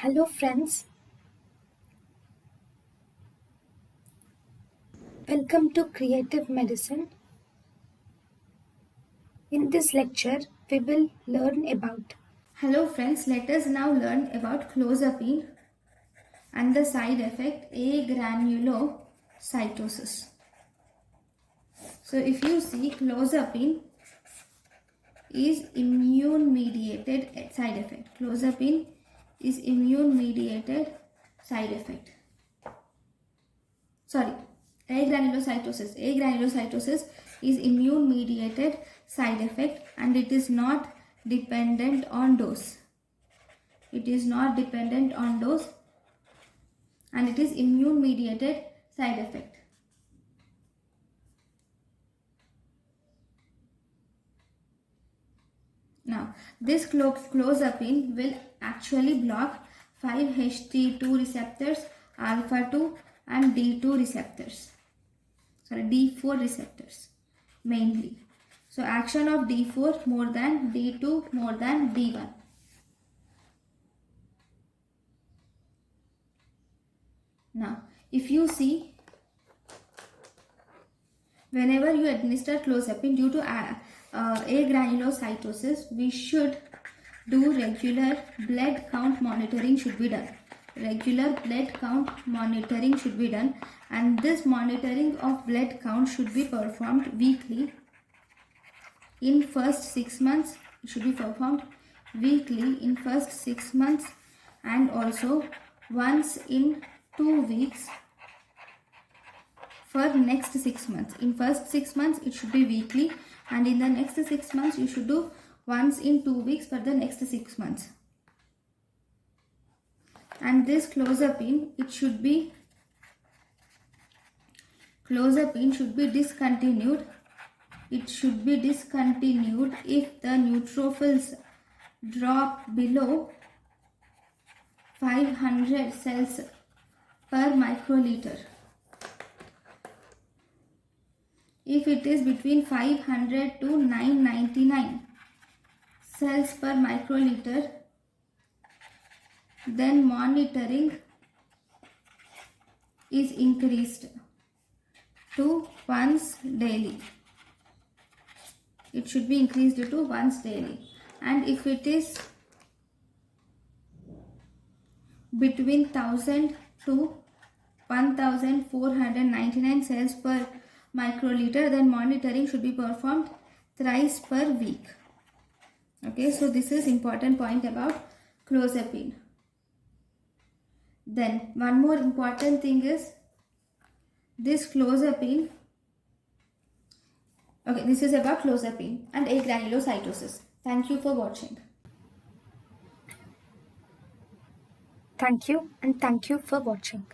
Hello friends, welcome to Creative Medicine. In this lecture, we will learn about. Hello friends, let us now learn about clozapine and the side effect agranulocytosis. So if you see, clozapine is immune mediated side effect. Clozapine is immune mediated side effect. Agranulocytosis. Agranulocytosis is immune mediated side effect and it is not dependent on dose. It is not dependent on dose and it is immune mediated side effect. Now, this clozapine will actually block 5-HT2 receptors, alpha 2 and D2 receptors. D4 receptors mainly. So, action of D4 more than D2 more than D1. Now, if you see, whenever you administer clozapine due to agranulocytosis, we should do regular blood count monitoring should be done. Regular blood count monitoring should be done, and this monitoring of blood count should be performed weekly. In first 6 months, it should be performed weekly in first 6 months and also once in 2 weeks for next 6 months. In first 6 months it should be weekly and in the next 6 months you should do once in 2 weeks for the next 6 months. And this clozapine should be discontinued. It should be discontinued if the neutrophils drop below 500 cells per microliter. If it is between 500 to 999 cells per microliter, then monitoring is increased to once daily. It should be increased to once daily. And if it is between 1000 to 1499 cells per microliter, then monitoring should be performed thrice per week. Okay, so this is important point about clozapine. Then one more important thing is this clozapine. Okay, this is about clozapine and agranulocytosis. Thank you for watching. Thank you and thank you for watching.